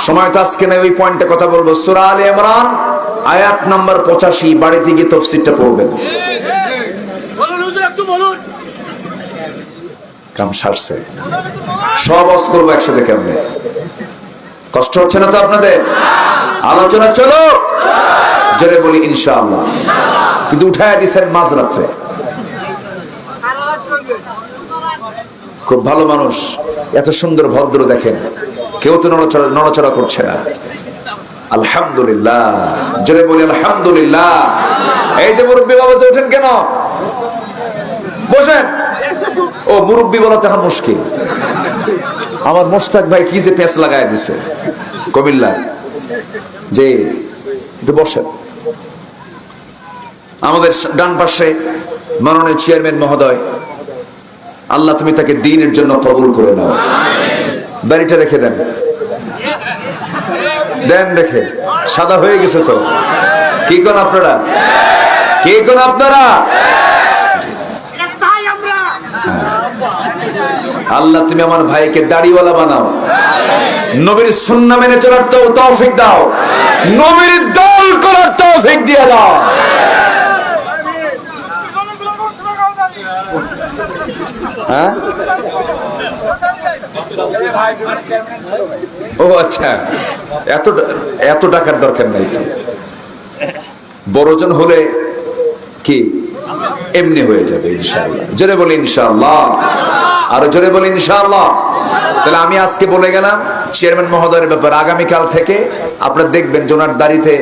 সময় তো আজকে নাই, ওই পয়েন্টে কথা বলবো। সূরা আলে ইমরান আয়াত নাম্বার 85, বাড়িতে গিয়ে তাফসীরটা পড়বেন। কাম সারছে, সব অস করবো একসাথে। কেমনে কষ্ট হচ্ছে না তো আপনাদের? আলোচনা চলো, জোরে বলি ইনশাআল্লাহ। কিন্তু উঠায় দিচ্ছেন মাঝরাত্রে। খুব ভালো মানুষ, এত সুন্দর ভদ্র, দেখেন কেউ তো নড়াচড়া করছে না। আলহামদুলিল্লাহ, জোরে বলি আলহামদুলিল্লাহ। এই যে মুরব্বী বাবা, ওঠেন কেন? বসেন। ও মুরব্বী বলা তো এখন মুশকিল। আমার মোশতাক ভাই কি যে পেঁচ লাগায় দিছে কুমিল্লা, যে একটু বসেন। আমাদের ডান পাশে মাননীয় চেয়ারম্যান মহোদয়, আল্লাহ তুমি তাকে দ্বীনের জন্য কবুল করে নাও। দাড়িটা রেখে দেন, দেন রেখে, সাদা হয়ে গেছে তো। কি কোন আপনারা, কি কোন আপনারা? আল্লাহ তুমি আমার ভাইকে দাড়িওয়ালা বানাও, নবীর সুন্নাহ মেনে চলার তৌফিক দাও, নবীর দল করার তৌফিক দিয়ে দাও। হ্যাঁ, ও আচ্ছা, এত টাকার দরকার নাই তো। বড়জন হলে কি এমনি হয়ে যাবে ইনশাআল্লাহ। জোরে বলি ইনশাআল্লাহ, আরো জোরে বলি ইনশাআল্লাহ। তাহলে আমি আজকে বলে গেলাম চেয়ারম্যান মহোদয়ের ব্যাপার। আগামীকাল থেকে আপনারা দেখবেন যে ওনার দাড়িতে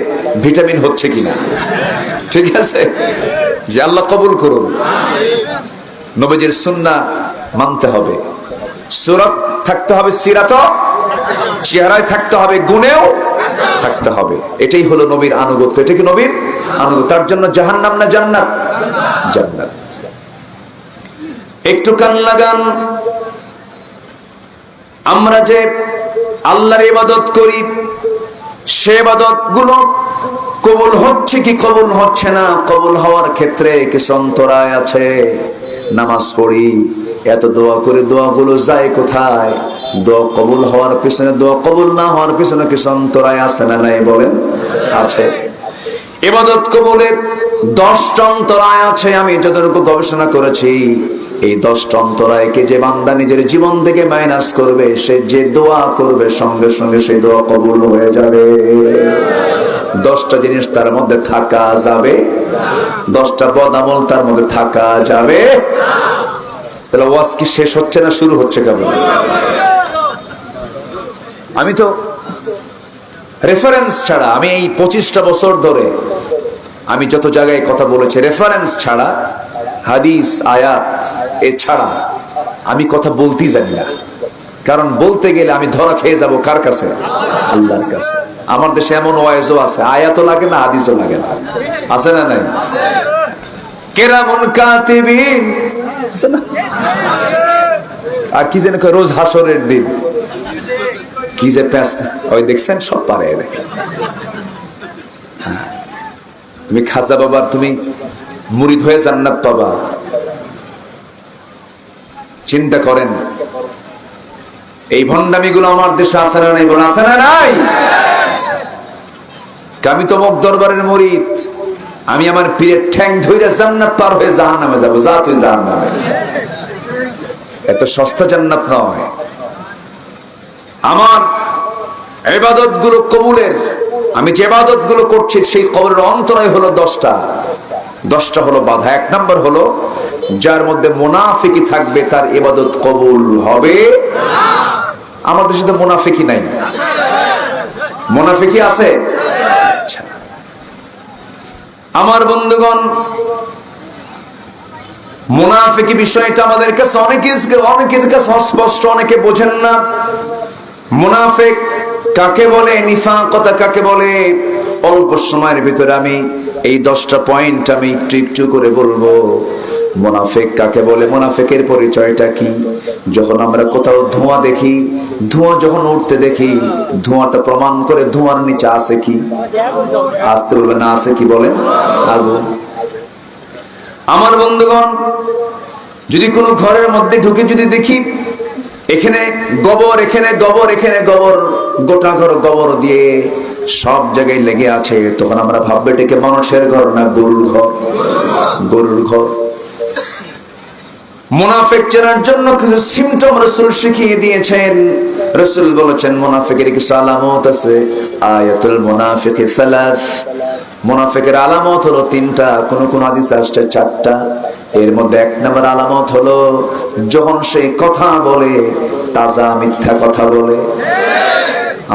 ভিটামিন হচ্ছে কিনা। ঠিক আছে, যে আল্লাহ কবুল করুন। নবীজির সুন্নাহ মানতে হবে, সুরাত থাকতে হবে, সিরাত চেহারায় থাকতে হবে, গুণেও থাকতে হবে। এটাই হলো নবীর আনুগত্য। এটা কি নবীর আনুগত্য? তার জন্য জাহান্নাম না জান্নাত? জান্নাত। একটু কান লাগান। আমরা যে আল্লাহর ইবাদত করি, সে ইবাদত গুলো কবুল হচ্ছে কি কবুল হচ্ছে না, কবুল হওয়ার ক্ষেত্রে কিছু অন্তরায় আছে। নামাজ পড়ি, এত দোয়া করে, দোয়াগুলো যায় কোথায়? দোয়া কবুল হওয়ার পিছনে, দোয়া কবুল না হওয়ার পিছনে কিছু অন্তরায় আছে না নাই বলেন? আছে। ইবাদত কবুলের 10টা অন্তরায় আছে। আমি যতটুকু গবেষণা করেছি, এই 10টা অন্তরায়কে যে বান্দা নিজের জীবন থেকে মাইনাস করবে, সে যে দোয়া করবে সঙ্গে সঙ্গে সেই দোয়া কবুল হয়ে যাবে। 10টা জিনিস তার মধ্যে থাকা যাবে, 10টা বদামল তার মধ্যে থাকা যাবে। তাহলে ওয়াজ কি শেষ হচ্ছে না শুরু হচ্ছে কেমন? আমি তো রেফারেন্স ছাড়া, আমি এই 25টা বছর ধরে আমি যত জায়গায় কথা বলেছি, রেফারেন্স ছাড়া, হাদিস আয়াত এ ছাড়া আমি কথা বলতেই জানি না। কারণ বলতে গেলে আমি ধরা খেয়ে যাব কার কাছে? আল্লাহর কাছে। আমার দেশে এমন ওয়াইজও আছে, আয়াতও লাগে না, হাদিসও লাগে না। আছে না নাই? কেরামুন কাতিবিন আছে না? আর কি যেন কয়, রোজ হাসরের দিন কি যে প্যাস, ওই দেখছেন সব পারে। দেখেন তুমি খাজা বাবার তুমি মুরিদ হয়ে জান্নাত পাবা। চিন্তা করেন, এই ভণ্ডামি গুলো আমার দেশে আছে না নাই? বলে আছে না নাই? আমি তো মুখ দরবারের মুরিদ, আমি আমার পীরের ঠ্যাং ধইরা জান্নাত পার হয়ে জাহান্নামে যাব। যা তুই জাহান্নামে, এত সস্তা জান্নাত নয়। আমার ইবাদত গুলো কবুলের, আমি যে ইবাদত গুলো করছি সেই কবরের অন্তরায় হলো 10টা। 10টা হলো বাধা। 1 নম্বর হলো, যার মধ্যে মুনাফিকি থাকবে তার ইবাদত কবুল হবে না। আমাদের সাথে মুনাফিকি নাই, মুনাফিকি আছে। আমার বন্ধুগণ, মুনাফিকি বিষয়টা আমাদের কাছে অনেকের কাছে অস্পষ্ট, অনেকে বোঝেন না। মুনাফিক কাকে বলে, নিফাকতা কাকে বলে, অল্প সময়ের ভিতরে আমি এই 10টা পয়েন্ট আমি একটু একটু করে বলবো। মুনাফিক কাকে বলে, মুনাফিকের পরিচয়টা কি? যখন আমরা কোথাও ধোঁয়া দেখি, ধোঁয়া যখন উঠতে দেখি, ধোঁয়াটা প্রমাণ করে ধোঁয়ার নিচে আছে কি? আসতে বলবে না, আছে কি বলেন? আগুন। আমার বন্ধুগণ, যদি কোনো ঘরের মধ্যে ঢুকে যদি দেখি এখানে গোবর, এখানে গোবর, এখানে গোবর, গোটা ঘর গোবর দিয়ে সব জায়গায় লেগে আছে। তখন আমরা ভাববো এটাকে মানুষের ঘর না গরুর ঘর? গরুর ঘর। মুনাফিক চেনার জন্য কিছু সিমটম রাসূল শিখিয়ে দিয়েছেন। রাসূল বলেছেন মুনাফিকের কিছু আলামত আছে। আয়াতুল মুনাফিকি সালাস, মুনাফিকের আলামত হলো তিনটা, কোন কোন হাদিসে আসছে চারটা। এর মধ্যে এক নম্বর আলামত হলো যখন সে কথা বলে তাজা মিথ্যা কথা বলে।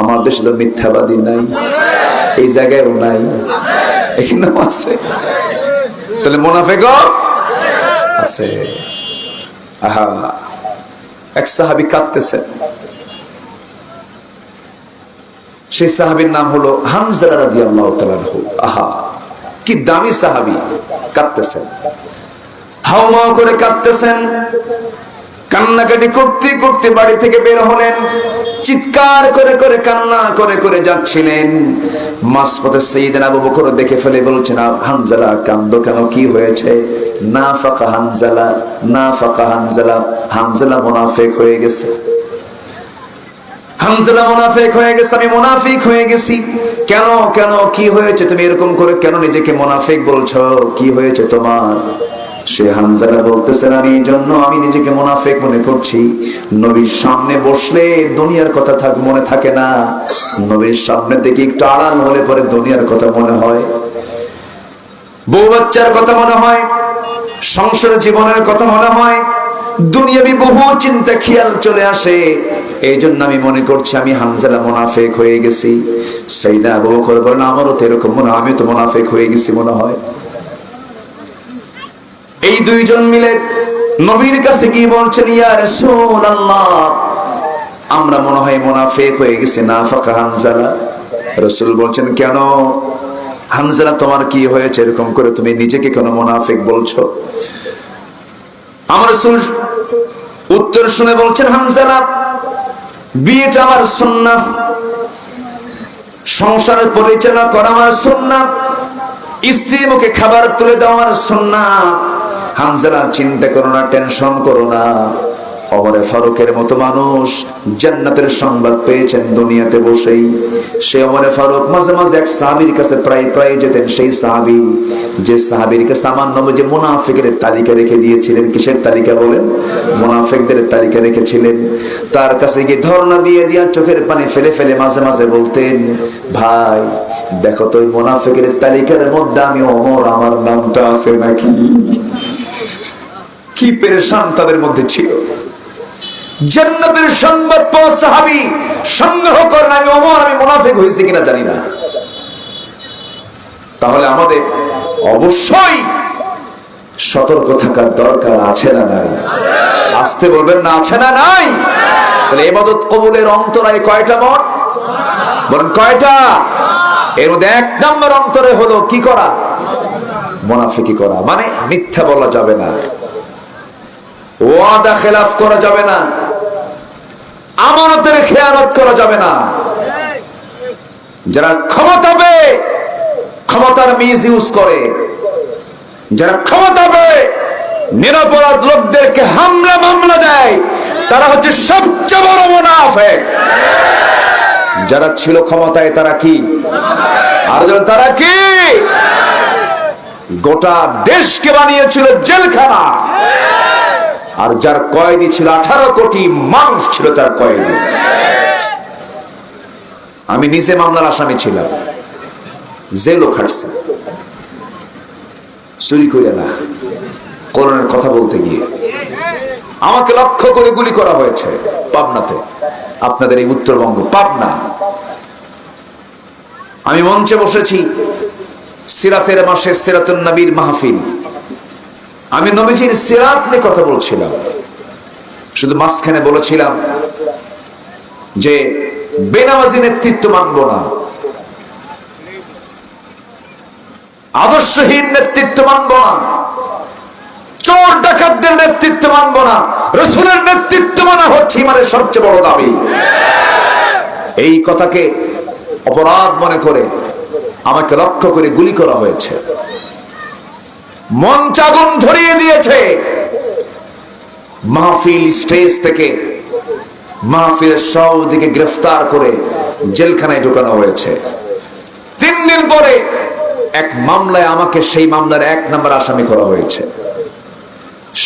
আমার দেশে তো মিথ্যাবাদী নাই, এই জায়গায়ও নাই, এখানেও আছে। তাহলে মুনাফিকও আছে। আহা, এক সাহাবী কাঁদতেছেন, সেই সাহাবীর নাম হলো হামজা রাদিয়াল্লাহু তাআলা আনহু। আহা, কি দামি সাহাবী, কাঁদতেছেন, হাওমাও করে কাঁদতেছেন। কান্নাকাটি করতে করতে বাড়ি থেকে বের হলেন, চিৎকার করে করে কান্না করে করে যাচ্ছিলেন। মাঝপথে সাইয়েদনা আবু বকর দেখে ফেলে বলছেন, হানজালা কান্দো কেন, কি হয়েছে? নাফাকা হানজালা, নাফাকা হানজালা, হানজালা মুনাফিক হয়ে গেছে, হানজালা মুনাফিক হয়ে গেছে, আমি মুনাফিক হয়ে গেছি। কেন কেন, কি হয়েছে? তুমি এরকম করে কেন নিজেকে মুনাফিক বলছো? কি হয়েছে তোমার? সে হানজালা বলতেছেন, আমি এই জন্য আমি নিজেকে মুনাফিক মনে করছি, নবীর সামনে বসলে দুনিয়ার কথা মনে থাকে না, নবীর সামনে থেকে একটু আড়াল হলে পরে দুনিয়ার কথা মনে হয়, বউ বাচ্চার কথা মনে হয়, সংসার জীবনের কথা মনে হয়, দুনিয়াবি বহু চিন্তা খেয়াল চলে আসে। এই জন্য আমি মনে করছি আমি হানজালা মুনাফিক হয়ে গেছি। সাইয়েদনা আবু বকর বলেন, আমারও তো এরকম মনে হয়, আমি তো মুনাফিক হয়ে গেছি মনে হয়। এই দুইজন মিলে নবীর কাছে গিয়ে বলছেন, ইয়া রাসূলুল্লাহ, আমরা মনে হয় মুনাফিক হয়ে গেছি, নাফাকা হানজালা। রাসূল বলছেন, কেন হানজালা, তোমার কি হয়েছে এরকম করে তুমি নিজেকে কেন মুনাফিক বলছো? আমার রাসূল উত্তর শুনে বলছেন, হানজালা, বিয়েটা আমার সুন্নাহ, সংসারের পরিচালনা করা আমার সুন্নাহ, স্ত্রীর মুখে খাবার তুলে দেওয়া আমার সুন্নাহ। হানজালা, চিন্তা করো না, টেনশন করো না, ওমরে ফারুকের মতো মানুষ জান্নাতের সংবাদ পেয়েছেন দুনিয়াতে বসেই। সে ওমরে ফারুক মাঝে মাঝে এক সাহাবীর কাছে প্রায় প্রায় যেতেন। সেই সাহাবী, যে সাহাবীর কাছে আমার নবী যে মুনাফিকের তালিকা রেখে দিয়েছিলেন, কিসের তালিকা বলেন? মুনাফিকদের তালিকা রেখেছিলেন। তার কাছে গিয়ে ধর্ণা দিয়ে দিয়া চোখের পানি ফেলে ফেলে মাঝে মাঝে বলতেন, ভাই দেখো তো ওই মুনাফিকের তালিকার মধ্যে আমি ওমর, আমার নামটা আছে নাকি? কি পেরেশান তাদের মধ্যে ছিল। জান্নাতের সংবাদ পাওয়া সাহাবী সংগ্রহ করেন, আমি ওমর, আমি মুনাফিক হয়েছি কিনা জানি না। তাহলে আমাদের অবশ্যই সতর্ক থাকার দরকার আছে না নাই? আসতে বলবেন না, আছে না নাই? তাহলে ইবাদত কবুলের অন্তরায় কয়টা মোট? বলেন কয়টা? এর মধ্যে এক নম্বর অন্তরে হলো কি করা? মুনাফিকি করা, মানে মিথ্যা বলা যাবে না, ওয়াদা খেলাফ করা যাবে না, আমানতের খেয়ানত করা যাবে না। যারা ক্ষমতা পেয়ে ক্ষমতার মিসইউজ করে, যারা ক্ষমতা পেয়ে নিরপরাধ লোকদেরকে হামলা মামলা দেয়, তারা হচ্ছে সবচেয়ে বড় মুনাফিক। যারা ছিল ক্ষমতায় তারা কি? আর তারা কি? গোটা দেশকে বানিয়েছিল জেলখানা। আর যার কয়েদি ছিল 18 কোটি মানুষ ছিল তার কয়েদি। আমি নিজে মামলার আসামি ছিলাম, জেলও খাটছি, চুরি করে না, কোরআনের কথা বলতে গিয়ে আমাকে লক্ষ্য করে গুলি করা হয়েছে পাবনাতে, আপনাদের এই উত্তরবঙ্গ পাবনা। আমি মঞ্চে বসেছি, সিরাতের মাসে সিরাতুন নবীর মাহফিল, আমি নবীজির সিরাত নিয়ে কথা বলছিলাম। শুধু মাঝখানে বলেছিলাম যে বেনামাজি নেতৃত্ব মানব না, আদর্শহীন নেতৃত্ব মানব না, চোর ডাকাতদের নেতৃত্ব মানব না, রাসূলের নেতৃত্ব মানা হচ্ছে ইমানের সবচেয়ে বড় দাবি। এই কথাকে অপরাধ মনে করে আমাকে লক্ষ্য করে গুলি করা হয়েছে, মঞ্চ আগুন ধরিয়ে দিয়েছে। মাহফিল স্টেজ থেকে মাহফিলের সভাপতিকে গ্রেফতার করে জেলখানায় ঢোকানো হয়েছে। 3 দিন পরে এক মামলায় আমাকে সেই মামলার 1 নম্বর আসামি করা হয়েছে।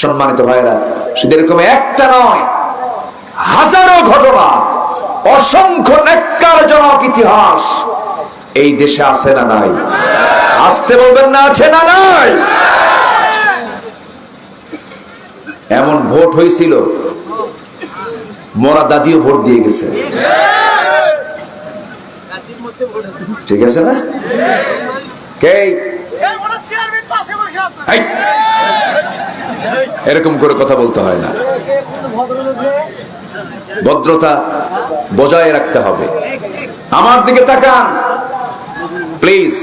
সম্মানিত ভাইরা, শুধু এরকম একটা নয়, হাজারো ঘটনা, অসংখ্য নেককারজনক ইতিহাস এই দেশে আছে না নাই? আসতে বলবেন না, আছে না নাই? এমন ভোট হয়েছিল, মরা দাদিও ভোট দিয়ে গেছে। ঠিক আছে না? এরকম করে কথা বলতে হয় না, ভদ্রতা বজায় রাখতে হবে। আমার দিকে তাকান প্লিজ,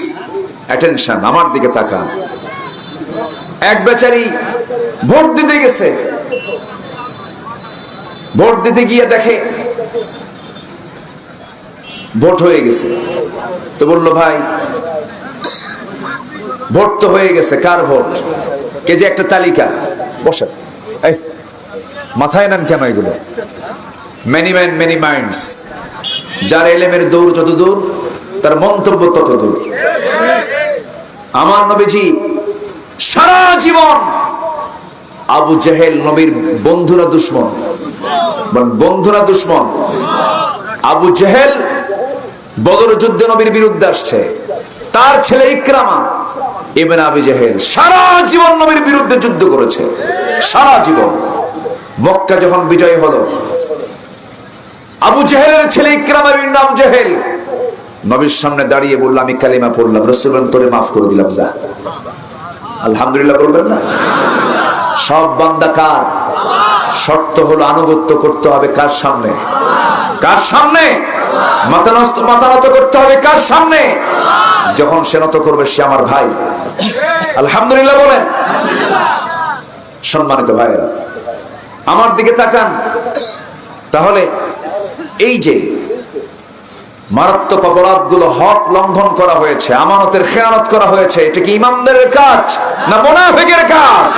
অ্যাটেনশন, আমার দিকে তাকান। এক বেচারি ভোট দিতে গেছে, ভোট দিতে গিয়ে দেখে ভোট হয়ে গেছে। তো বললো, ভাই ভোট তো হয়ে গেছে, কার ভোট? কে যে একটা তালিকা, বসে এই মাথায় নেন কেন এগুলো? মেনি ম্যান মেনি মাইন্ডস, যার এলেমের দৌড় যত দূর তার মন্তব্য তত দূর। আমার নবীজি সারা জীবন আবু জেহেল, নবীর বন্ধুরা দুশ্মন, বন্ধুরা দুশ্মন। আবু জেহেল বদর যুদ্ধে নবীর বিরুদ্ধে আসছে, তার ছেলে ইকরামা ইবনে আবি জেহেল সারা জীবন নবীর বিরুদ্ধে যুদ্ধ করেছে, সারা জীবন। মক্কা যখন বিজয় হলো, আবু জেহেলের ছেলে ইকরামা ইবনে আবু জেহেল নবীর সামনে দাঁড়িয়ে বলল, আমি কালিমা পড়লাম। রাসূল বলেন, তোরে মাফ করে দিলাম, যা। আলহামদুলিল্লাহ বলবেন না? সব বান্দা কার? শর্ত হলো আনুগত্য করতে হবে কার সামনে? কার সামনে? মাথা নত করতে হবে কার সামনে? যখন সে নত করবে সে আমার ভাই। আলহামদুলিল্লাহ বলেন। সম্মানিত ভাইরা, আমার দিকে তাকান। তাহলে এই যে মারাত্মক অপরাধগুলো, হক লঙ্ঘন করা হয়েছে, আমানতের খেয়ানত করা হয়েছে, এটা কি ইমানদারের কাজ না মুনাফিকের কাজ?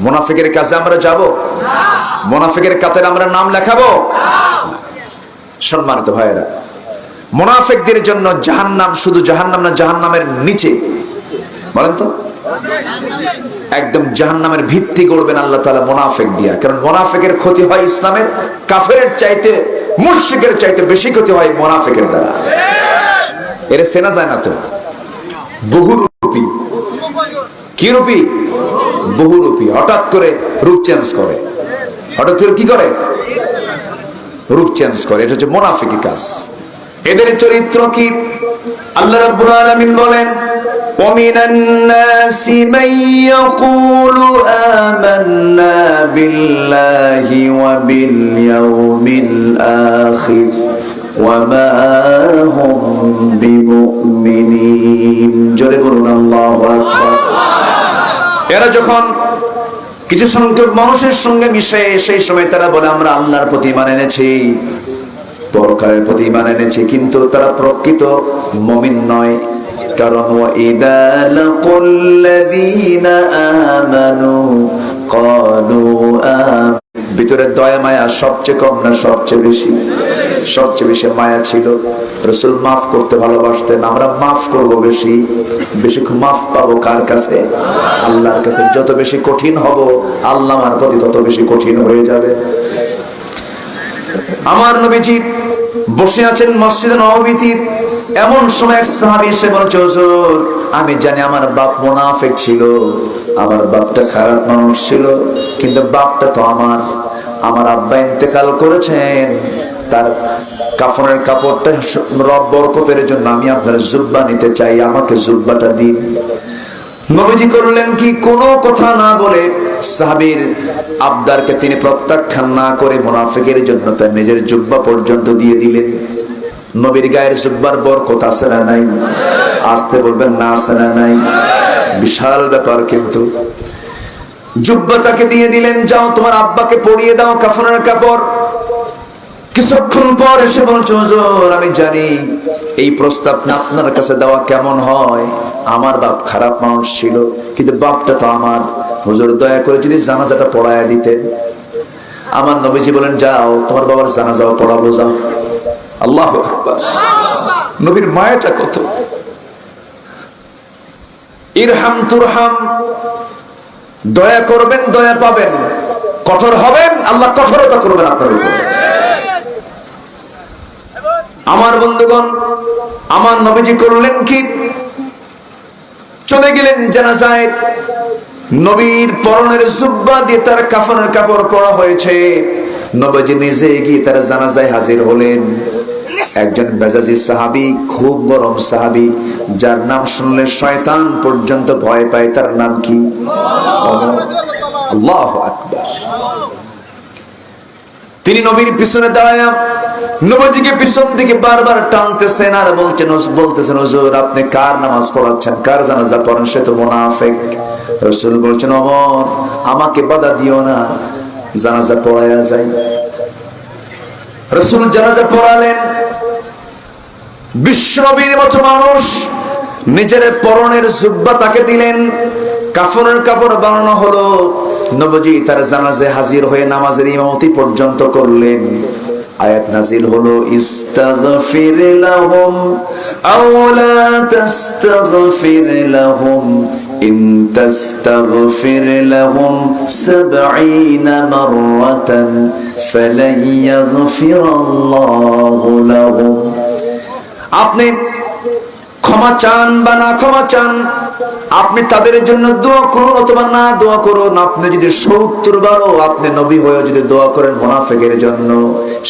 মুনাফিকের কাজে আমরা যাব? মুনাফিকের কাতারে আমরা নাম লেখাবো? সম্মানিত ভাইয়েরা, মুনাফিকদের জন্য জাহান্নাম শুধু জাহান্নাম না, জাহান্নামের নিচে, বলেন তো, একদম জাহান্নামের ভিত্তি গড়বেন আল্লাহ তাআলা মুনাফিক দিয়া। কারণ মুনাফিকের ক্ষতি হয় ইসলামের, কাফেরের চাইতে, মুশরিকের চাইতে বেশি ক্ষতি হয় মুনাফিকের দ্বারা। এর চেনা যায় না তো? বহুরূপী। কি রূপী? বহুরূপী। হঠাৎ করে রূপ চেঞ্জ করে, হঠাৎ করে কি করে? রূপ চেঞ্জ করে। এটা হচ্ছে মুনাফিকের কাজ। এদের চরিত্র কি? আল্লাহ রাব্বুল আলামিন বলেন, وَمِنَ النَّاسِ مَن يَقُولُ آمَنَّا بِاللَّهِ وَبِالْيَوْمِ الْآخِرِ وَمَا هُمْ بِمُؤْمِنِينَ। জোরে বলুন আল্লাহু আকবার। এরা যখন কিছু সংখ্যক মানুষের সঙ্গে মিশে, সেই সময় তারা বলে, আমরা আল্লাহর প্রতি ঈমান এনেছি, পরকালের প্রতি ঈমান এনেছি, কিন্তু তারা প্রকৃত মুমিন নয়। কারণ ওয়াইদা লাকুল্লাযীনা আমানু ক্বালু ভিতরে দয়া মায়া সবচেয়ে কম না সবচেয়ে বেশি? সবচেয়ে বেশি মায়া ছিল। রাসূল মাফ করতে ভালোবাসতেন, আমরা মাফ করব বেশি। বেশি মাফ পাবো কার কাছে? আল্লাহর কাছে। যত বেশি কঠিন হব, আল্লাহ আমার প্রতি তত বেশি কঠিন হয়ে যাবে। আমার নবীজি বসে আছেন মসজিদে নববীতে, এমন সময় এক সাহাবী এসে বলছে, হুজুর আমি জানি আমার বাপ মুনাফিক ছিল, আমার বাপটা খারাপ মানুষ ছিল, কিন্তু বাপটা তো আমার আব্বা ইন্তেকাল করেছেন, তার কাফনের কাপড়টা রব বরকতের জন্য আমি আপনার জুব্বা নিতে চাই, আমাকে জুব্বাটা দিন। নবীজি করলেন কি? কোনো কথা না বলে সাহাবীর আবদারকে তিনি প্রত্যাখ্যান না করে মুনাফিকের জন্য তার নিজের জুব্বা পর্যন্ত দিয়ে দিলেন। নবীর গায়ের জুব্বার বরকত আছে না নাই? আসতে বলবেন না, আছে না নাই? বিশাল ব্যাপার। কিন্তু জুব্বা তাকে দিয়ে দিলেন, যাও তোমার আব্বাকে পরিয়ে দাও কাফনের কাপড়। কিছুক্ষণ পর এসে বলছে, হুজুর আমি জানি এই প্রস্তাব আপনার কাছে দেওয়া কেমন হয়, আমার বাপ খারাপ মানুষ ছিল, কিন্তু বাপটা তো আমার। হুজুর দয়া করে যদি জানাজাটা পড়ায়া দিতেন। আমার নবীজি বলেন, যাও তোমার বাবার জানাজাও পড়াবো, যাও। আল্লাহু আকবার। নবীর মায়াটা কত! ইরহাম তুরহাম, দয়া করবেন দয়া পাবেন, কঠোর হবেন আল্লাহ কঠোরতা করবেন আপনার উপরে। আমার বন্ধুগণ, আমার নবীজি করলেন কি, চলে গেলেন জানাজায়। নবীর পরনের জুব্বা দিয়ে তার কাফনের কাপড় পরা হয়েছে। নবীজি নিজে গিয়ে তার জানাজায় হাজির হলেন। একজন বেজাজি সাহাবী, খুব গরম সাহাবী, যার নাম শুনলে শয়তান পর্যন্ত ভয় পায়। তার নাম কি? আল্লাহু আকবার। তিনি নবীর পিছনে দাঁড়ায় নবীজিকে পিছন দিকে বারবার টানতেছেন আর বলতেছেন, হুজুর আপনি কার নামাজ পড়াচ্ছেন, কার জানাজা পড়েন? সে তো মুনাফিক। রাসূল বলছেন, ওমর আমাকে বাধা দিও না, জানাজা পড়ায়া যাই। রাসূল জানাজা পড়ালেন। বিশ্বনবীর মতো মানুষ নিজের পরনের জুব্বা তাকে দিলেন, কাফনের কাপড় বানানো হলো। নবীজি তার জানাজায় হাজির হয়ে নামাজের ইমামতি পর্যন্ত করলেন। আয়াত নাযিল হলো, ইস্তাগফির লাহুম আও লা তাস্তাগফির লাহুম ইন তাস্তাগফির লাহুম ৭০ মাররাতান ফালান ইয়াগফিরাল্লাহু লাহুম। আপনি ক্ষমা চান বা না ক্ষমা চান, আপনি তাদের জন্য দোয়া করুন অথবা না দোয়া করুন, আপনি যদি ৭০ বারও আপনি নবী হয়ে যদি দোয়া করেন মুনাফিকের জন্য,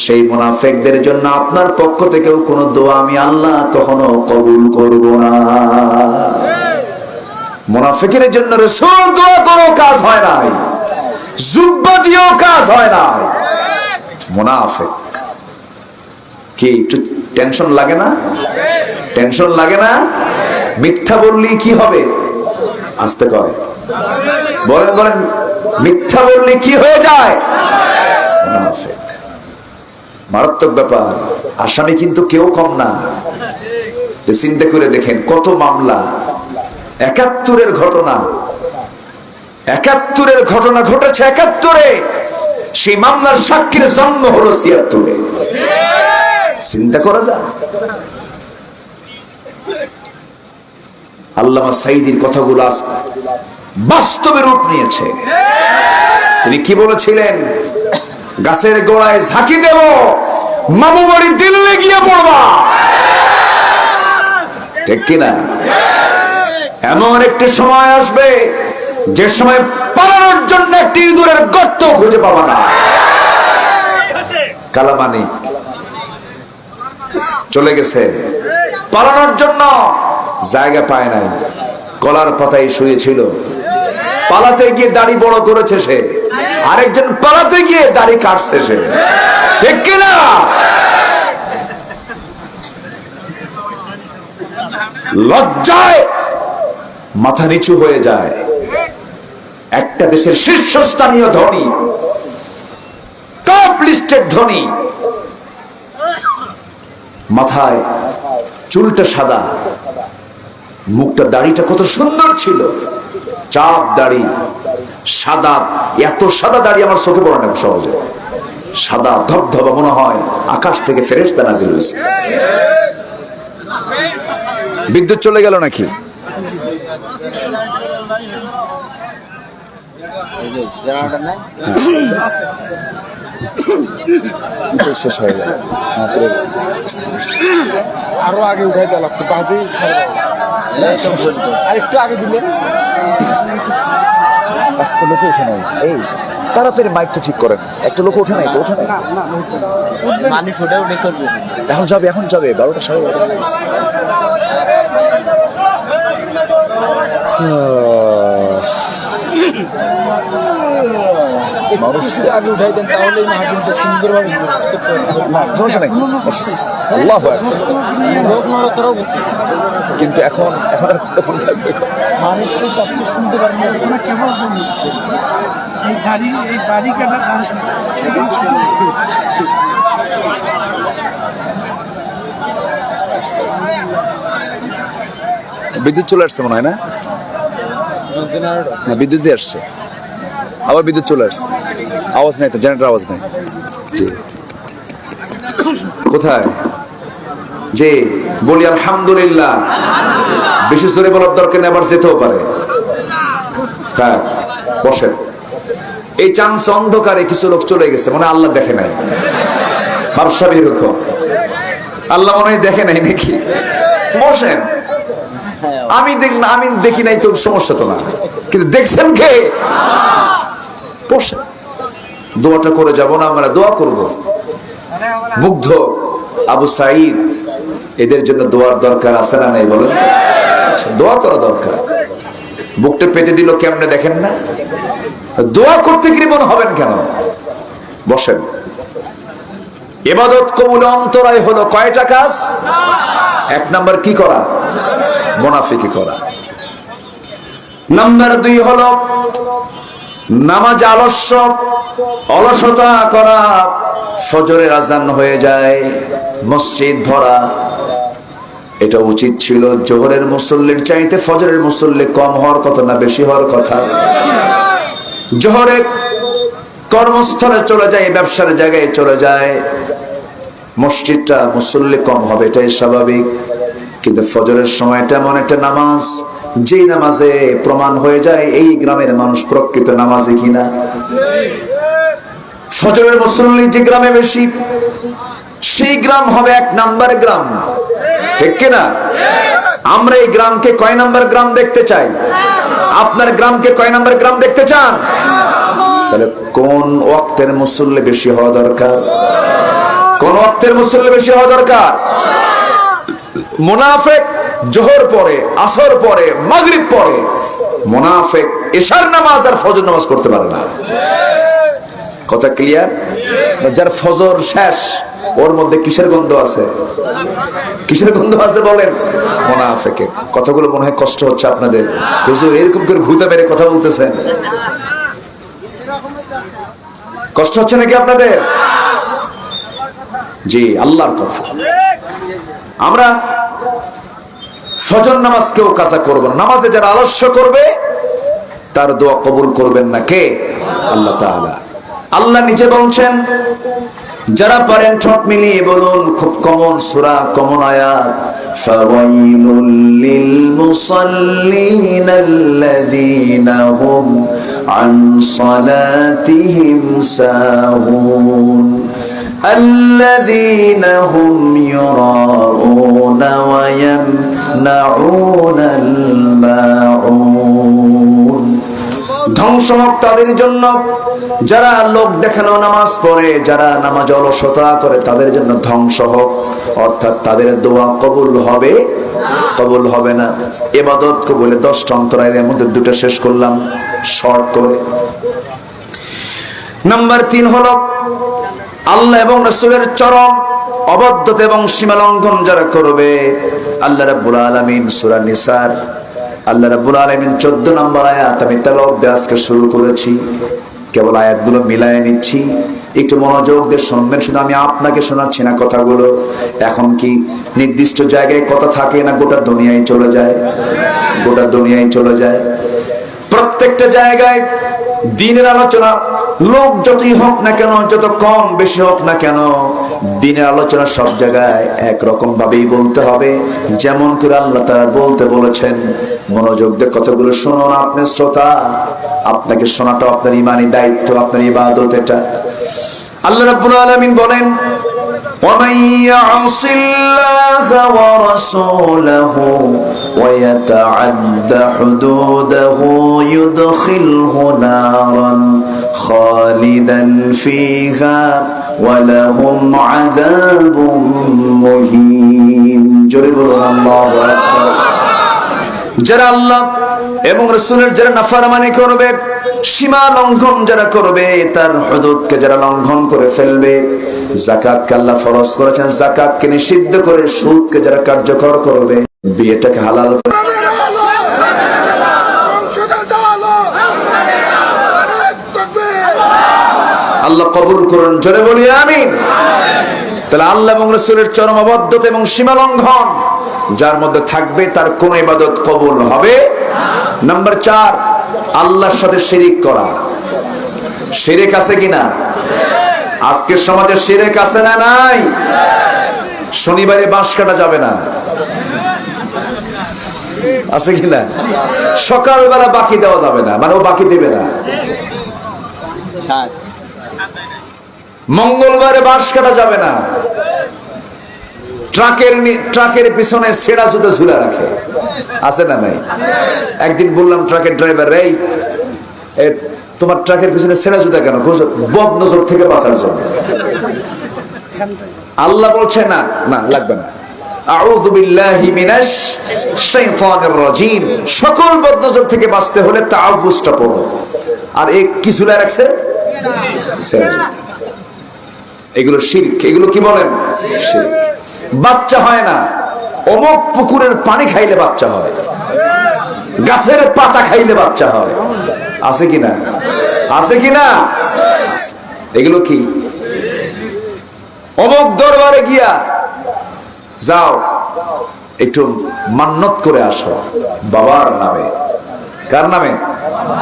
সেই মুনাফিকদের জন্য আপনার পক্ষ থেকেও কোনো দোয়া আমি আল্লাহ কখনো কবুল করব না। মুনাফিকের জন্য রাসূল দোয়া করেও কাজ হয় নাই, জুব্বা দিয়েও কাজ হয় নাই। মুনাফিক কি একটু টেনশন লাগে না? টেনশন লাগে না? মিথ্যা বললি কি হবে? আস্তে কয়, বলেন বলেন, মিথ্যা বললি কি হয়ে যায়? মুনাফিক। মারাত্মক ব্যাপার। আসামি কিন্তু কেউ কম না। চিন্তা করে দেখেন কত মামলা, ৭১-এর ঘটনা, ৭১-এর ঘটনা ঘটেছে ৭১-এ, সেই মামলার সাক্ষীর জন্ম হলো ৭৬-এ। চিন্তা করা যায়? আল্লামা সাঈদীর কথাগুলো বাস্তবে রূপ নিয়েছে। তিনি কি বলেছিলেন? গাছের গোড়ায় ঝাঁকি দেব, মামু বাড়ি দিল্লি গিয়ে পড়বা। ঠিক কিনা? এমন একটি সময় আসবে যে সময় পালানোর জন্য একটি ইঁদুরের গর্ত খুঁজে পাবা না। কালামানিক চলে গেছে, পালানোর জন্য জায়গা পায় নাই, কলার পাতায় শুয়েছিল। পালাতে গিয়ে দাড়ি বড় করেছে সে, আরেকজন পালাতে গিয়ে দাড়ি কাটছে সে। ঠিক কিনা? লজ্জায় মাথা নিচু হয়ে যায়। একটা দেশের শীর্ষস্থানীয় ধনী, টপ লিস্টেড ধনী, মাথায় চুলটা সাদা, মুখটা দাড়িটা কত সুন্দর ছিল, চাপ দাড়ি, সাদা, এত সাদা দাড়ি আমার চোখে পড়ে না সহজে। সাদা ধবধবা, মনে হয় আকাশ থেকে ফেরেশতা নাজিল হয়েছে। বিদ্যুৎ চলে গেল নাকি? শেষ হয়ে গেল। আরো আগে উঠাইতে লাগতো, আরেকটু আগে দিলে একটা লোক ওঠে নাই। এই তাড়াতাড়ি মাইকটা ঠিক করেন, একটা লোক ওঠে নাই, ওঠে নাই। এখন যাবে, এখন যাবে 12টা 12:30। মানুষকে আগে উঠাই দেন, তাহলেই মাহফিলটা সুন্দরভাবে সমস্যা নাই। আল্লাহু আকবার। কিন্তু এখন এখন তখন থাকবে মানুষকে সবচেয়ে শুনতে পারেন না কেবল এই দাড়ি কাটা গান। বিদ্যুৎ চলে আসছে মনে হয় না? বিদ্যুৎ দিয়ে আসছে, আবার বিদ্যুৎ চলে আসছে। আওয়াজ নাই তো, জেনারেটর আওয়াজ নাই। কোথায় যে বলি আলহামদুলিল্লাহ, বেশি জোরে বলার দরকার নেই, আবার যেতেও পারে। হ্যাঁ বসেন। এই চান্স অন্ধকারে কিছু লোক চলে গেছে, মানে আল্লাহ দেখে নাই। ভাবসাব এরকম, আল্লাহ মনে হয় দেখে নাই নাকি। বসেন। আমি দেখি নাই তো, সমস্যা তো না, কিন্তু দেখছেন কে? বসেন। দোয়াটা করে যাব না, আমরা দোয়া করব। মুগ্ধ আবু সাঈদ, এদের জন্য দোয়ার দরকার আছে না নাই বলেন? দোয়া করা দরকার। বুকটা পেতে দিল কেমনে দেখেন না? দোয়া করতে কৃপণ হবেন কেন? বসেন। ইবাদত কবুল অন্তরায় হলো কয়টা কাজ? এক নাম্বার কি করা? মুনাফিকি করা। নাম্বার 2 হলো নামাজ অলসতা করা। ফজরের আজান হয়ে যায়, মসজিদ ভরা। এটা উচিত ছিল জোহরের মুসল্লির চাইতে ফজরের মুসল্লি কম হওয়ার কথা না বেশি হওয়ার কথা? জোহরের কর্মস্থলে চলে যায়, ব্যবসার জায়গায় চলে যায়, মসজিদটা মুসল্লি কম হবে, এটাই স্বাভাবিক। কিন্তু ফজরের সময়টা এমন একটা নামাজ, যেই নামাজে প্রমাণ হয়ে যায় এই গ্রামের মানুষ প্রকৃত নামাজি কিনা। ফজরের মুসল্লি যে গ্রামে বেশি, সেই গ্রাম হবে 1 নাম্বার গ্রাম, ঠিক কিনা? আমরা এই গ্রামকে কয় নাম্বার গ্রাম দেখতে চাই? আপনার গ্রামকে কয় নাম্বার গ্রাম দেখতে চান? তাহলে কোন ওয়াক্তের মুসল্লি বেশি হওয়া দরকার? কোন ওয়াক্তের মুসল্লি বেশি হওয়া দরকার? মুনাফিক জোহর পরে, আসর পরে, মাগরিব পরে। মুনাফিক এশার নামাজ আর ফজর নামাজ পড়তে পারে না। কথা ক্লিয়ার? যার ফজর শেষ, ওর মধ্যে কিসের গন্ধ আছে? কিসের গন্ধ আছে বলেন? মুনাফিকের। কথাগুলো মনে হয় কষ্ট হচ্ছে আপনাদের। হুজুর এরকম করে ঘুতা মেরে কথা বলতেছেন, কষ্ট হচ্ছে নাকি আপনাদের? জি, আল্লাহর কথা। আমরা ফজর নামাজ কেউ কাজা করবো না। নামাজে যারা আলস্য করবে তার দোয়া কবুল করবেন না কে? আল্লাহ তাআলা। আল্লাহ নিজে বলছেন, যারা পারেন ঠোঁট মিলিয়ে বলুন, খুব কমন সূরা, কমন আয়াত, ফাওয়াইলুল লিল মুসাল্লিন আল্লাযীনা হুম আন সালাতিহিম সাহুন আল্লাযীনা হুম ইউরাউনা ওয়া ইয়ামনাউনাল মাউন। ধ্বংস হোক তাদের জন্য যারা লোক দেখানো নামাজ পড়ে, যারা নামাজ অলসতা করে, তাদের জন্য ধ্বংস হোক। অর্থাৎ তাদের দোয়া কবুল হবে, কবুল হবে না। ইবাদত কবুলে 10টা অন্তরায়ের মধ্যে 2টা শেষ করলাম শর্ট করে। নাম্বার 3 হলো আল্লাহ এবং রাসূলের চরম অবাধ্যতা এবং সীমা লঙ্ঘন যারা করবে। আল্লাহ রাব্বুল আলামিন সূরা নিসার, আল্লাহ রাব্বুল আলামিন 14 নম্বর আয়াত আমি তেলাওয়াত আজকে শুরু করেছি। কেবল আয়াতগুলো মিলায়ে নিচ্ছি, একটু মনোযোগ দিয়ে শুনবেন। শুধু আমি আপনাকে শোনাচ্ছি না কথাগুলো। এখন কি নির্দিষ্ট জায়গায় কথা থাকে না গোটা দুনিয়ায় চলে যায়? গোটা দুনিয়ায় চলে যায়। প্রত্যেকটা জায়গায় দ্বীনের আলোচনা, লোক যতই হোক না কেন, যত কম বেশি হোক না কেন, দ্বীনের আলোচনা সব জায়গায় একরকম ভাবেই বলতে হবে, যেমন করে আল্লাহ তাআলা বলতে বলেছেন। মনোযোগ দিয়ে কথাগুলো শুনুন। আপনি শ্রোতা, আপনাকে শোনাটা আপনার ঈমানি দায়িত্ব, আপনার ইবাদত এটা। আল্লাহ রাব্বুল আলামিন বলেন, ومن يعص الله ورسوله ويتعد حدوده يدخله نارا خالدا فيها ولهم عذاب مهين। জোরে বলুন আল্লাহু আকবার। যারা আল্লাহ এবং রাসূলের যারা নাফরমানি করবে, সীমা লঙ্ঘন যারা করবে, তার হুদুদকে যারা লঙ্ঘন করে ফেলবে, যাকাতকে আল্লাহ ফরজ করেছেন, যাকাতকে নিষিদ্ধ করে সুদকে যারা কার্যকর করবে, বিয়েটাকে হালাল করে, আল্লাহ কবুল করুন। জোরে বলি আমিন। তাহলে আল্লাহ এবং রাসূলের চরম অবাধ্যতা এবং সীমা লঙ্ঘন যার মধ্যে থাকবে, তার কোন ইবাদত কবুল হবে। নাম্বার 4, আল্লাহর সাথে শিরিক করা। শিরক আছে কিনা? আজকের সমাজে শিরক আছে না নাই? শনিবারে বাঁশ কাটা যাবে না, আছে কিনা? সকালবেলা বাকি দেওয়া যাবে না, মানে ও বাকি দেবে না। মঙ্গলবারে বাঁশ কাটা যাবে না। ট্রাকের পিছনে ছেঁড়া জুতো ঝুলে রাখে, আছে না নাই? একদিন বললাম ট্রাকের ড্রাইভার, এই তোমার ট্রাকের পিছনে ছেঁড়া জুতা কেন? বদ নজর থেকে বাঁচার জন্য। আল্লাহ বলছে না, না লাগবে না। আউযু বিল্লাহি মিনাশ শাইতানির রাজিম। সকল বদনজর থেকে বাঁচতে হলে তাআউযটা পড়ো। আর এই কি ঝুলে রাখছে? এগুলো শিরক। এগুলো কি বলেন? শিরক। বাচ্চা হয় না, অমুক পুকুরের পানি খাইলে বাচ্চা হয়, গাছের পাতা খাইলে বাচ্চা হয়, আছে কিনা? আছে কিনা? এগুলো কি? অমুক দরবারে গিয়া যাও একটু মান্নত করে আসো বাবার নামে। কার নামে?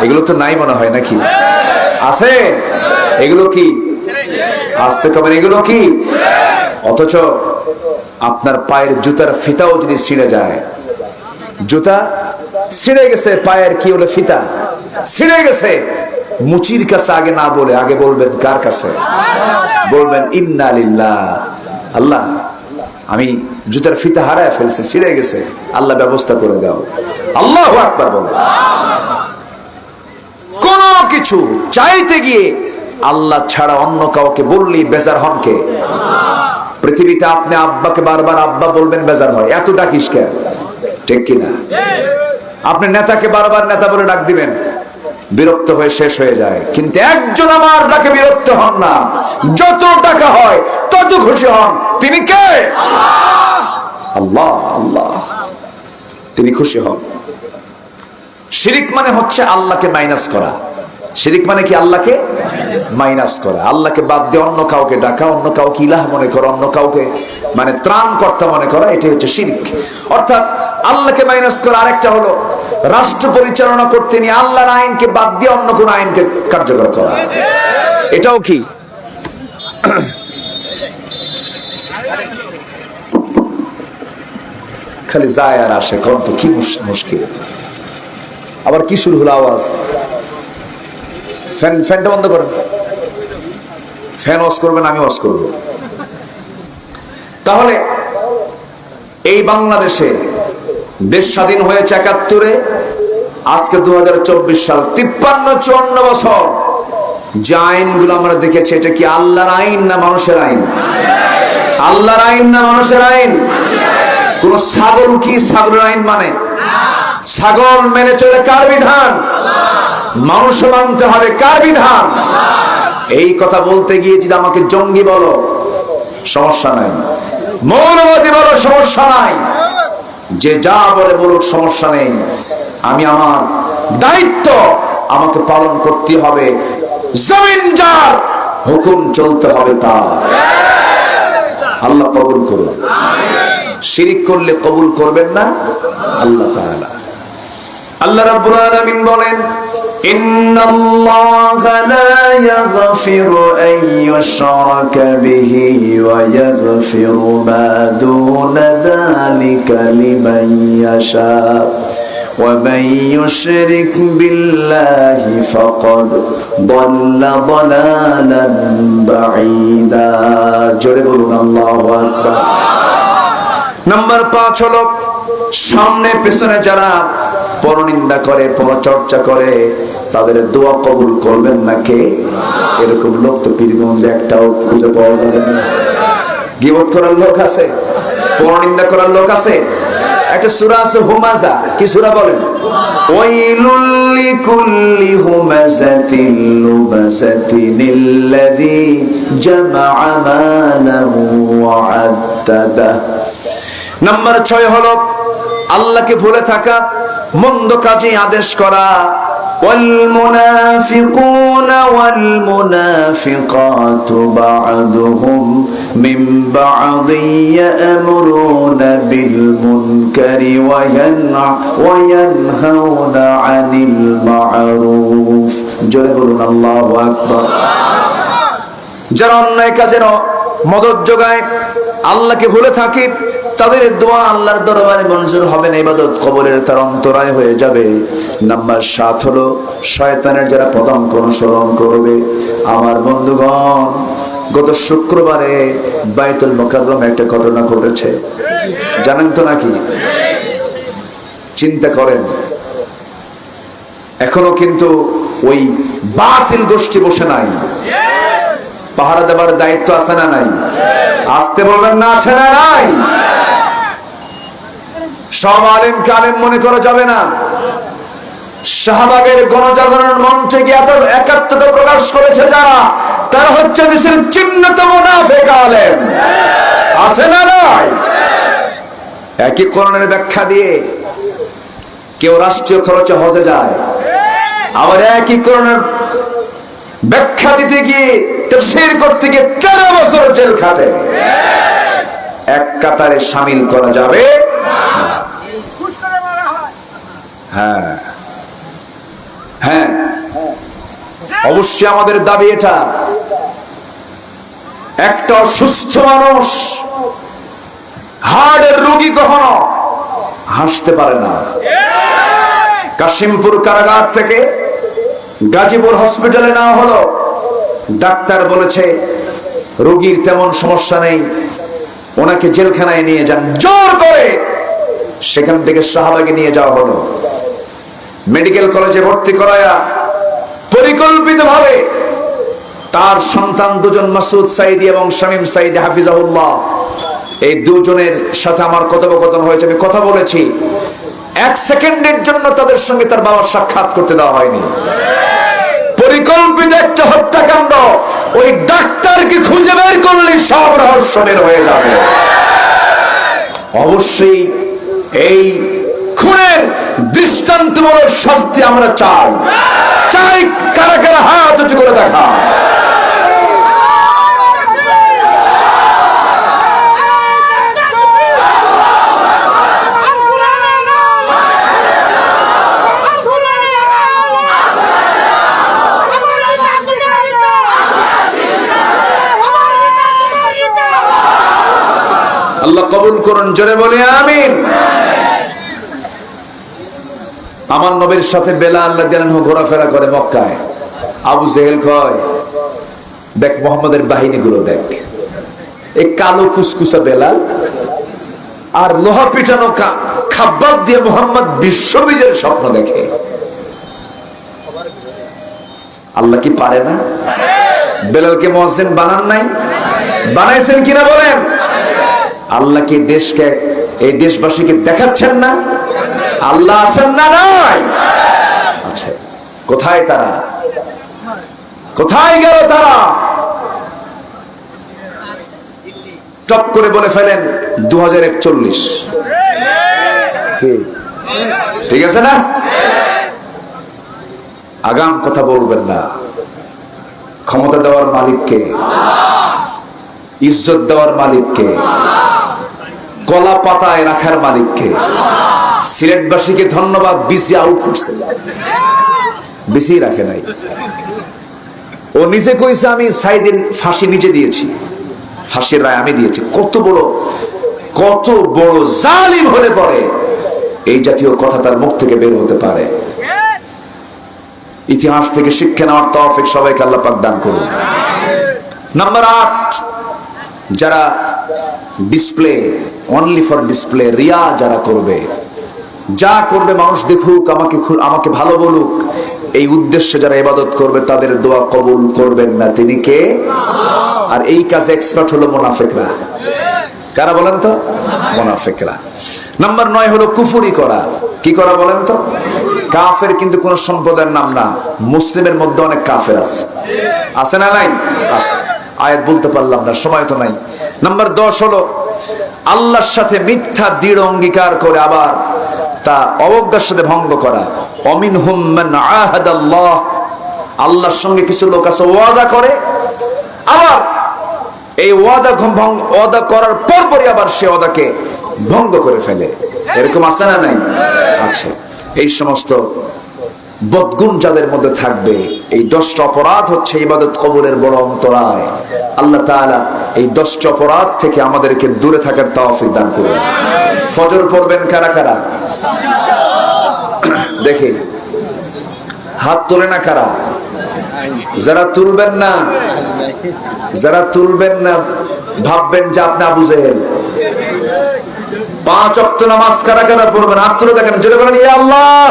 এগুলো তো নাই মনে হয় নাকি? আছে? এগুলো কি? আসতে কবেন, এগুলো কি? অথচ আপনার পায়ের জুতার ফিতাও যদি ছিঁড়ে যায়, জুতা ছিঁড়ে গেছে, পায়ের কি হলো? ফিতা ছিঁড়ে গেছে, মুচির কাছে আগে না বলে আগে বলবেন কার কাছে? বলবেন ইন্না লিল্লাহ, আল্লাহ আমি জুতার ফিতা হারায় ফেলছি, ছিঁড়ে গেছে, আল্লাহ ব্যবস্থা করে দাও। আল্লাহু আকবার বলো। কোন কিছু চাইতে গিয়ে আল্লাহ ছাড়া অন্য কাউকে বললি বেজার হন কে? পৃথিবীতে আপনি আব্বাকে বারবার আব্বা বলবেন, বেজার হয়, এত ডাকিস কেন? ঠিক কিনা? আপনি নেতাকে বারবার নেতা বলে ডাক দিবেন, বিরক্ত হয়ে শেষ হয়ে যায়। কিন্তু একজন আমার ডাকে বিরক্ত হন না, যত টাকা হয় তত খুশি হন। তিনি কে? আল্লাহ। আল্লাহ, তিনি খুশি হন। শিরিক মানে হচ্ছে আল্লাহকে মাইনাস করা। শিরিক মানে কি? আল্লাহকে মাইনাস করা, আল্লাহকে বাদ দিয়ে অন্য কাউকে ডাকা, অন্য কাউকে ইলাহ মনে করা, অন্য কাউকে মানে ত্রাণকর্তা মনে করা, এটাই হচ্ছে শিরিক। অর্থাৎ আল্লাহকে মাইনাস করা। আরেকটা হলো রাষ্ট্র পরিচালনা করতে নিয়ে আল্লাহর আইনকে বাদ দিয়ে অন্য কোন আইনকে কার্যকর করা, এটাও কি? খালি যায় আর আসে, কোন তো কি মুশকিল। আবার কি শুরু হলো আওয়াজ? ফ্যানটা বন্ধ করেন। ফ্যান অফ করবেন, আমি অফ করব। তাহলে এই বাংলাদেশে দেশ স্বাধীন হয়েছে ৭১-এ, আজকে ২০২৪ সাল, ৫৩-৫৪ বছর যে আইনগুলো আমরা দেখেছি, এটা কি আল্লাহর আইন না মানুষের আইন? আল্লাহর আইন না মানুষের আইন? কোন ছাগল কি ছাগলের আইন মানে? ছাগল মেনে চলে কার বিধান? মানুষ মানতে হবে কার বিধান? এই কথা বলতে গিয়ে যদি আমাকে জঙ্গি বলো, সমস্যা নাই। মৌলবাদী বলো, সমস্যা নাই। যে যা বলে বলুক, সমস্যা নেই। আমি আমার দায়িত্ব আমাকে পালন করতে হবে। জমিন যার, হুকুম চলতে হবে তার। আল্লাহ কবুল করুন। শিরিক করলে কবুল করবেন না আল্লাহ তাআলা। আল্লাহ রাব্বুল আলামিন বলেন, ইন্নাল্লাহা লা ইয়াগফিরু আন ইউশরাকা বিহি ওয়া ইয়াগফিরু মা দুনা যালিকা লিমান ইয়াশা ওয়া মান ইউশরিক বিল্লাহি ফাকাদ দাল্লা দালালান বাঈদা। জোরে বলুন আল্লাহু আকবার। নাম্বার ৫ হলো সামনে পেছনে যারা পরনিন্দা করে, পরচর্চা করে, তাদের দোয়া কবুল করবেন না কে? এরকম লোক তো পীরগঞ্জে একটাও খুঁজে পাওয়া যাবে না। গীবত করার লোক আছে, পরনিন্দা করার লোক আছে। একটা সূরা আছে হুমাজা, কি সূরা বলেন? ওয়াইলুল লিকুল্লি হুমাযাতিন লুমাযাতিনিল্লাযী জামা'a মালাহু ওয়া আদ্দাদা। নাম্বার ৬ হলো আল্লাহকে ভুলে থাকা, মন্দ কাজে আদেশ করা, والمنافقون والمنافقات بعضهم من بعض يأمرون بالمنكر وينهون عن المعروف جل الله أكبر যারা অন্যায় কাজের মদদ যোগায় আল্লাহকে ভুলে থাকে তাদের দোয়া আল্লাহর দরবারে মঞ্জুর হবে না, ইবাদত কবুলের তার অন্তরায় হয়ে যাবে। নাম্বার 7 হলো শয়তানের যারা পদাঙ্ক অনুসরণ করবে। আমার বন্ধুগণ, গত শুক্রবারে বাইতুল মুকাররমে একটা ঘটনা ঘটেছে, জানেন তো নাকি? চিন্তা করেন, এখনো কিন্তু ওই বাতিল গোষ্ঠী বসে নাই। পাহারা দেবার দায়িত্ব আছে না নাই? আসতে বলবেন না, আছে না নাই? সব আলেমকে আলেম মনে করা যাবে না। শাহবাগের গণজাগরণ মঞ্চে গিয়ে এত একাত্মতা প্রকাশ করেছে যারা, তারা হচ্ছে দেশের চিহ্নিত মুনাফিক আলেম। আছে না নাই? একই কোরআনের ব্যাখ্যা দিয়ে কেউ রাষ্ট্রীয় খরচে হজে যায়, আবার একই কোরআনের ব্যাখ্যা দিতে গিয়ে তাফসীর করতে গিয়ে 13 বছর জেল খাটে। এক কাতারে শামিল করা যাবে? হ্যাঁ হ্যাঁ, অবশ্যই আমাদের দাবি এটা। একটা অসুস্থ মানুষ, হার্টের রোগী কখনো হাসতে পারে না। কাশিমপুর কারাগার থেকে গাজীপুর হসপিটালে নেওয়া হলো, ডাক্তার বলেছে রোগীর তেমন সমস্যা নেই, ওনাকে জেলখানায় নিয়ে যান। জোর করে সেখান থেকে শাহবাগে নিয়ে যাওয়া হলো। মেডিকেল কলেজে ভর্তি করায়া পরিকল্পিতভাবে তার সন্তান দুজন, মাসুদ সাইদি এবং শামীম সাইদি হাফিজাহুল্লাহ, এই দুজনের সাথে আমার কথোপকথন হয়েছে, আমি কথা বলেছি। 1 সেকেন্ডের জন্য তাদের সঙ্গে তার বাবার সাক্ষাৎ করতে দেওয়া হয়নি। পরিকল্পিত একটা হত্যাকাণ্ড। ওই ডাক্তারকে খুঁজে বের করলে সব রহস্য বের হয়ে যাবে। অবশ্যই এই খুনের দৃষ্টান্তমূলক শাস্তি আমরা চাই। চাই কারা কারা হাত উঁচু করে দেখা। আল্লাহ কবুল করুন, জোরে বলি আমিন। আমার নবীর সাথে বেলাল রাদিয়াল্লাহু আনহু ঘোরাফেরা করে মক্কায়। আবু জেহেল কয়, দেখ মুহাম্মাদের বাহিনীগুলো দেখ, এই কালো কুসকুসা বেলাল আর লোহা পিটানো খাব্বাব দিয়ে মুহাম্মদ বিশ্ববিজয়ের স্বপ্ন দেখে। আল্লাহ কি পারে না? বেলালকে মুয়াজ্জিন বানান নাই? বানাইছেন কিনা বলেন? আল্লাহ কি দেশকে, এই দেশবাসীকে দেখাচ্ছেন না? আল্লাহ আছেন না নাই? আচ্ছা, কোথায় তারা? কোথায় গেল তারা? টপ করে বলে ফেলেন 2041। ঠিক আছে না? আগাম কথা বলবেন না। ক্ষমতা দেওয়ার মালিককে, ইজ্জত দেওয়ার মালিককে, কলা পাতায় রাখার মালিককে। সিলেটবাসীকে ধন্যবাদ, বিসি আউট করছে, বিসি রাখে নাই। ও নিজে কইছে আমি সাইদিন ফাঁসি নিজে দিয়েছি, ফাঁসির রায় আমি দিয়েছি। কত বড় জালিম হলে পরে এই জাতীয় কথা তার মুখ থেকে বের হতে পারে? ইতিহাস থেকে শিক্ষা নেওয়ার তৌফিক সবাইকে আল্লাহ পাক দান করুন। নাম্বার 8, যারা display, only for display, Riya যারা করবে, যা করবে মানুষ দেখুক, আমাকে ভালো বলুক, এই উদ্দেশ্যে যারা ইবাদত করবে তাদের দোয়া কবুল করবেন না তিনি কে? আর এই কাজে এক্সপার্ট হলো মুনাফিকরা। কারা বলেন তো? মুনাফিকরা। নাম্বার 9 হলো কুফরি করা। কি করা বলেন তো? কাফের কিন্তু কোন সম্প্রদায়ের নাম না, মুসলিমের মধ্যে অনেক কাফের আছে। আছে না নাই? আছে। আয়াত বলতে পারলাম না, সময় তো নাই। নাম্বার 10 হলো আল্লাহর সাথে মিথ্যা দৃঢ় অঙ্গীকার করে আবার তা অবজ্ঞার সাথে ভঙ্গ করা। অমিনহুম মান আহাদাল্লাহ, আল্লাহর সঙ্গে কিছু লোক আছে ওয়াদা করে, আবার এই ওয়াদা করার পরপরই আবার সে ওয়াদাকে ভঙ্গ করে ফেলে। এরকম আছে না নাই? আছে। এই সমস্ত বদগুণ যাদের মধ্যে থাকবে, এই 10টা অপরাধ হচ্ছে ইবাদত কবুলের বড় অন্তরায়। আল্লাহ তাআলা এই 10টা অপরাধ থেকে আমাদেরকে দূরে থাকার তৌফিক দান করুন। ফজর পড়বেন কারা কারা? দেখি হাত তোলে না কারা? যারা তুলবেন না ভাববেন যে আপনি আবু জেহেল। 5 ওয়াক্ত নামাজ কারা কারা পড়বেন? হাত তুলে দেখেন, জোরে বলেন ইয়া আল্লাহ।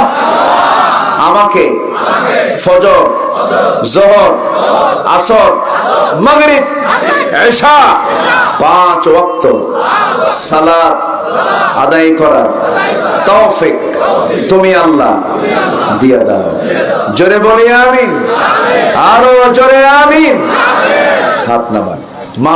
আমাকে ফজর, যোহর, আসর, মাগরিব, ইশা 5 ওয়াক্ত সালাত আদায় করার তৌফিক তুমি আল্লাহ দিয়া দাও। জোরে বলি আমিন, আরো জোরে আমিন। হাত নামান। মা